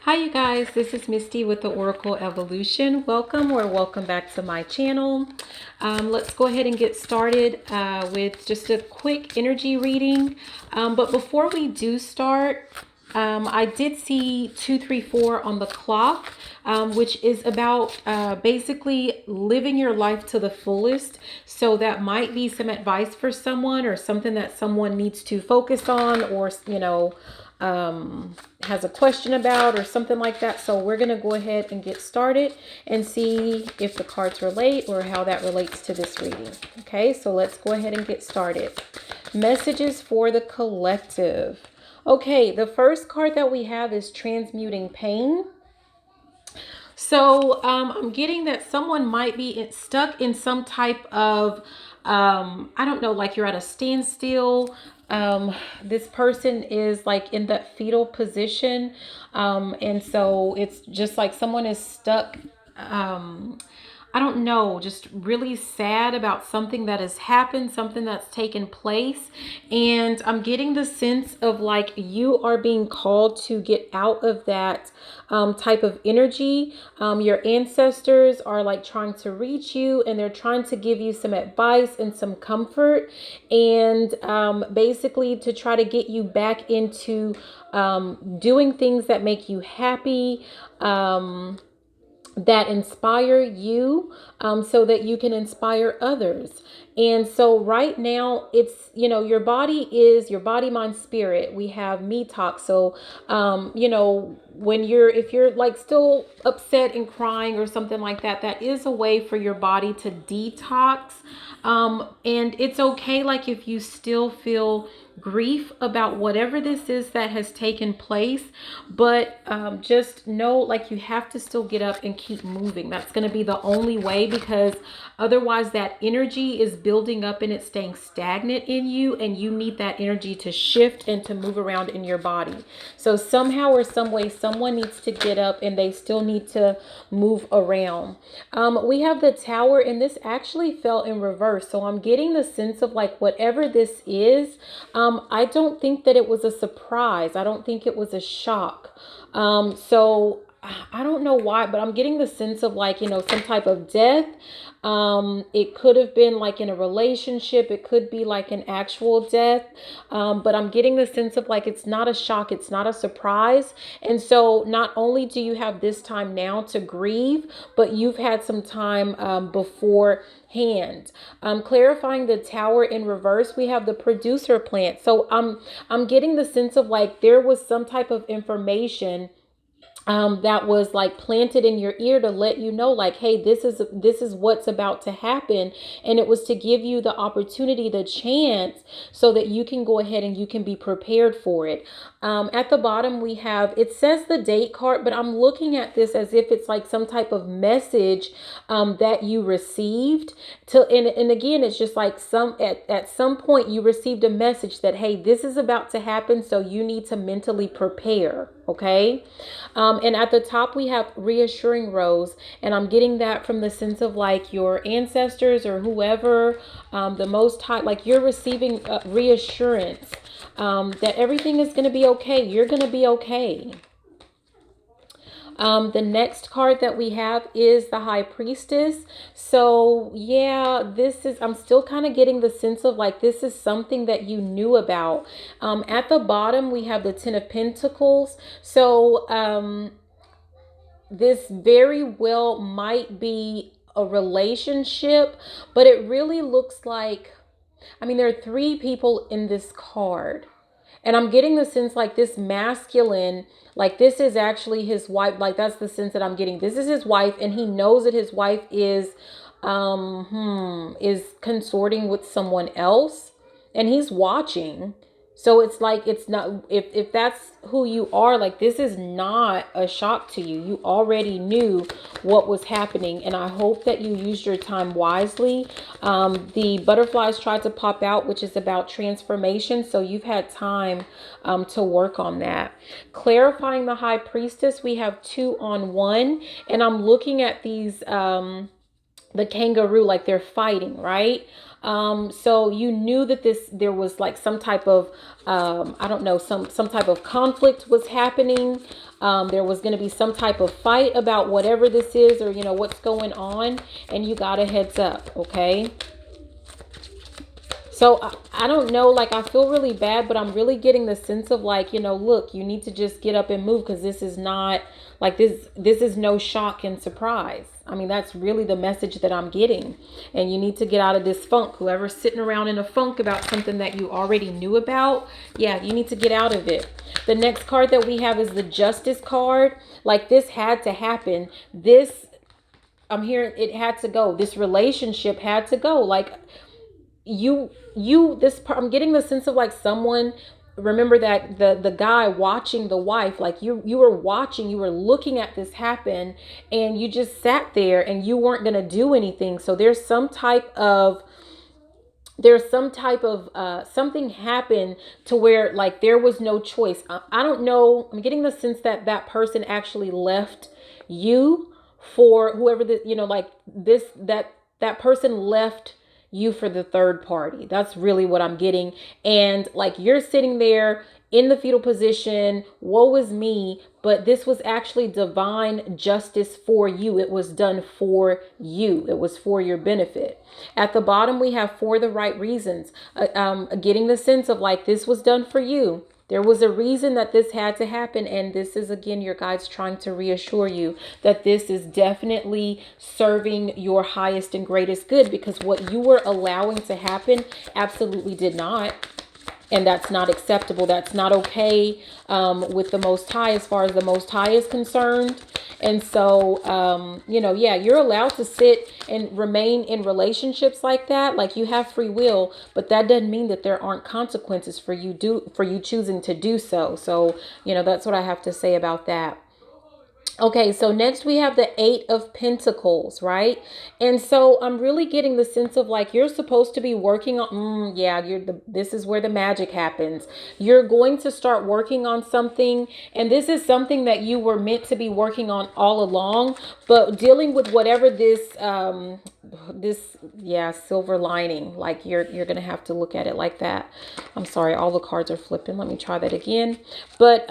Hi you guys, this is Misty with the Oracle Evolution. Welcome or welcome back to my channel. Let's go ahead and get started with just a quick energy reading. But before we do start, I did see 234 on the clock, which is about basically living your life to the fullest. So that might be some advice for someone or something that someone needs to focus on, or has a question about or something like that. So we're going to go ahead and get started and see if the cards relate or how that relates to this reading. Okay, so let's go ahead and get started. Messages for the collective. Okay, the first card that we have is transmuting pain. So I'm getting that someone might be stuck in some type of, I don't know, like you're at a standstill. This person is like in that fetal position. And so it's just like someone is stuck. I don't know, just really sad about something that has happened, something that's taken place. And I'm getting the sense of like you are being called to get out of that type of energy. Your ancestors are like trying to reach you and they're trying to give you some advice and some comfort. And basically to try to get you back into doing things that make you happy. That inspire you, so that you can inspire others. And so right now it's, your body is your body, mind, spirit. We have me talk. So, if you're like still upset and crying or something like that, that is a way for your body to detox. And it's okay. Like if you still feel grief about whatever this is that has taken place, but just know like you have to still get up and keep moving. That's going to be the only way, because otherwise that energy is building up and it's staying stagnant in you, and you need that energy to shift and to move around in your body. So somehow or some way someone needs to get up and they still need to move around. We have the Tower, and this actually fell in reverse. So I'm getting the sense of like whatever this is, I don't think that it was a surprise. I don't think it was a shock. So I don't know why, but I'm getting the sense of like, some type of death. It could have been like in a relationship. It could be like an actual death. But I'm getting the sense of like, it's not a shock. It's not a surprise. And so not only do you have this time now to grieve, but you've had some time beforehand. Clarifying the Tower in reverse, we have the producer plant. So I'm getting the sense of like there was some type of information that was like planted in your ear to let you know like, hey, this is what's about to happen. And it was to give you the opportunity, the chance, so that you can go ahead and you can be prepared for it. At the bottom we have, it says the date card, but I'm looking at this as if it's like some type of message that you received and again, it's just like at some point you received a message that, hey, this is about to happen, so you need to mentally prepare. Okay. And at the top we have reassuring rose, and I'm getting that from the sense of like your ancestors or whoever, the most high, like you're receiving reassurance that everything is going to be okay. You're going to be okay. The next card that we have is the High Priestess. So yeah, I'm still kind of getting the sense of like, this is something that you knew about. At the bottom, we have the Ten of Pentacles. So this very well might be a relationship, but it really looks like, there are three people in this card. And I'm getting the sense like this masculine, like this is actually his wife. Like that's the sense that I'm getting. This is his wife, and he knows that his wife is consorting with someone else, and he's watching. So it's like, it's not, if that's who you are, like this is not a shock to you. You already knew what was happening, and I hope that you used your time wisely. The butterflies tried to pop out, which is about transformation. So you've had time to work on that. Clarifying the High Priestess, we have 2 on 1, and I'm looking at these the kangaroo, like they're fighting, right? So you knew that there was like some type of, I don't know, some type of conflict was happening. There was going to be some type of fight about whatever this is, or, what's going on. And you got a heads up. Okay. So I don't know, like I feel really bad, but I'm really getting the sense of like, look, you need to just get up and move, because this is not like this is no shock and surprise. I mean, that's really the message that I'm getting. And you need to get out of this funk. Whoever's sitting around in a funk about something that you already knew about, yeah, you need to get out of it. The next card that we have is the Justice card. Like, this had to happen. I'm hearing it had to go. This relationship had to go. Like, I'm getting the sense of like someone, remember that the guy watching the wife, like you were looking at this happen, and you just sat there and you weren't going to do anything. So there's some type of something happened to where like there was no choice. I don't know, I'm getting the sense that that person actually left you for whoever this, like this, that person left you for the third party. That's really what I'm getting. And like you're sitting there in the fetal position, woe is me, but this was actually divine justice for you. It was done for you. It was for your benefit. At the bottom, we have for the right reasons. Getting the sense of like this was done for you. There was a reason that this had to happen. And this is, again, your guides trying to reassure you that this is definitely serving your highest and greatest good, because what you were allowing to happen absolutely did not. And that's not acceptable. That's not okay with the Most High, as far as the Most High is concerned. And so, yeah, you're allowed to sit and remain in relationships like that. Like, you have free will, but that doesn't mean that there aren't consequences for you choosing to do so. So, that's what I have to say about that. Okay, so next we have the Eight of Pentacles, right? And so I'm really getting the sense of like you're supposed to be working on, this is where the magic happens. You're going to start working on something, and this is something that you were meant to be working on all along, but dealing with whatever silver lining, like you're going to have to look at it like that. I'm sorry, all the cards are flipping. Let me try that again. But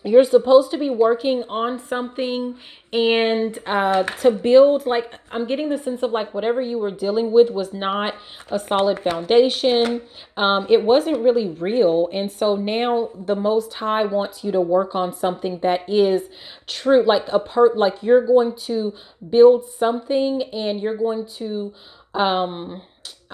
you're supposed to be working on something, and to build, like I'm getting the sense of like whatever you were dealing with was not a solid foundation. It wasn't really real. And so now the Most High wants you to work on something that is true, like like you're going to build something, and you're going to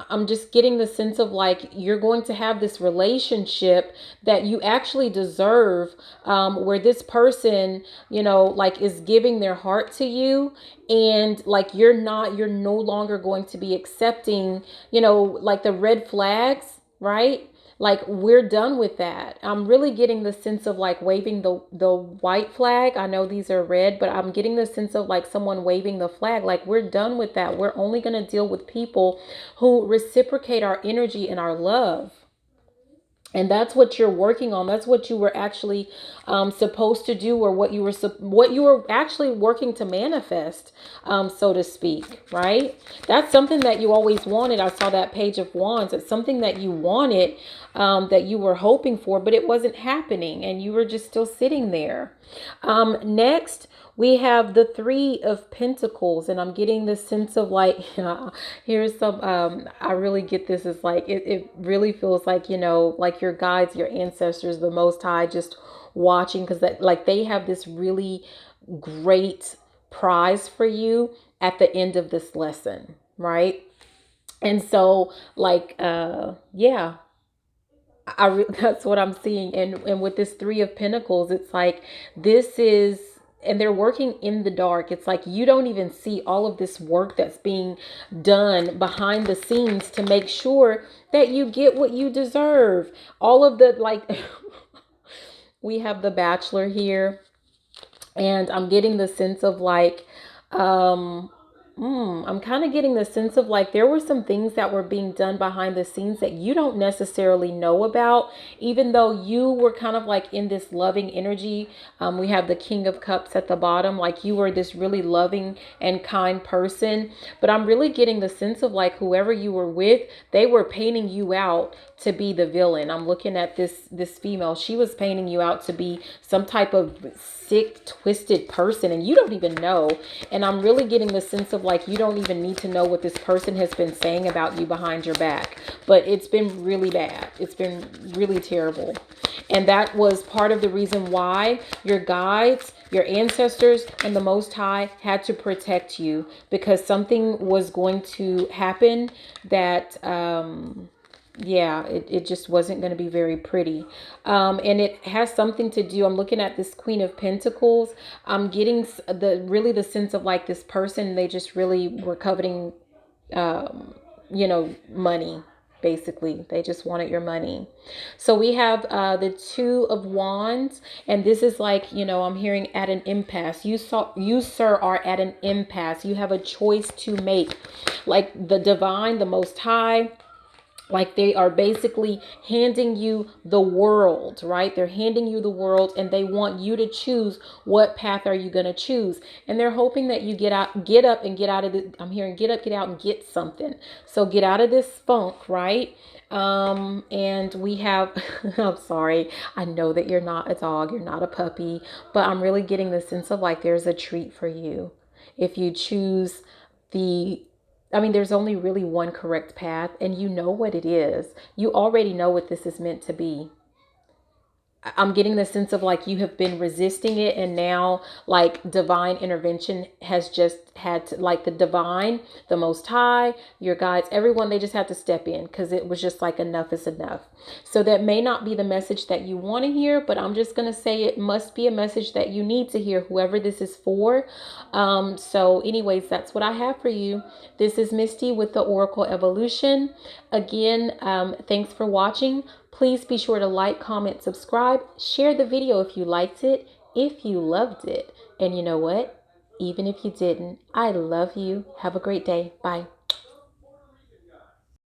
I'm just getting the sense of like you're going to have this relationship that you actually deserve, where this person, like is giving their heart to you, and like you're no longer going to be accepting, like the red flags, right? Like, we're done with that. I'm really getting the sense of like waving the white flag. I know these are red, but I'm getting the sense of like someone waving the flag. Like, we're done with that. We're only going to deal with people who reciprocate our energy and our love. And that's what you're working on. That's what you were actually supposed to do, or what you were actually working to manifest, so to speak, right? That's something that you always wanted. I saw that Page of Wands. It's something that you wanted, that you were hoping for, but it wasn't happening, and you were just still sitting there. Next, we have the Three of Pentacles, and I'm getting this sense of like, here's some, I really get this is like, it really feels like, like your guides, your ancestors, the Most High, just watching, because that, like, they have this really great prize for you at the end of this lesson, right? And so like, yeah, that's what I'm seeing. And with this Three of Pentacles, it's like this is, and they're working in the dark. It's like you don't even see all of this work that's being done behind the scenes to make sure that you get what you deserve. All of the, like, we have the Bachelor here, and I'm getting the sense of like, I'm kind of getting the sense of like there were some things that were being done behind the scenes that you don't necessarily know about, even though you were kind of like in this loving energy. We have the King of Cups at the bottom, like you were this really loving and kind person. But I'm really getting the sense of like whoever you were with, they were painting you out to be the villain. I'm looking at this female. She was painting you out to be some type of sick, twisted person, and you don't even know. And I'm really getting the sense of like you don't even need to know what this person has been saying about you behind your back. But it's been really bad. It's been really terrible. And that was part of the reason why your guides, your ancestors, and the Most High had to protect you, because something was going to happen that yeah, it just wasn't going to be very pretty. And it has something to do, I'm looking at this Queen of Pentacles. I'm getting the sense of like this person, they just really were coveting, money. Basically, they just wanted your money. So we have the Two of Wands, and this is like, I'm hearing at an impasse. You, sir, are at an impasse. You have a choice to make. Like the divine, the Most High, like they are basically handing you the world, right? They're handing you the world, and they want you to choose what path are you going to choose. And they're hoping that you get up and get out of the, I'm hearing get up, get out and get something. So get out of this funk, right? And we have, I'm sorry, I know that you're not a dog, you're not a puppy, but I'm really getting the sense of like there's a treat for you if you choose there's only really one correct path, and you know what it is. You already know what this is meant to be. I'm getting the sense of like you have been resisting it, and now like divine intervention has just had to, like the divine, the Most High, your guides, everyone, they just had to step in because it was just like enough is enough. So that may not be the message that you want to hear, but I'm just going to say it must be a message that you need to hear, whoever this is for. So anyways, that's what I have for you. This is Misty with the Oracle Evolution. Again, thanks for watching. Please be sure to like, comment, subscribe, share the video if you liked it, if you loved it. And you know what? Even if you didn't, I love you. Have a great day. Bye.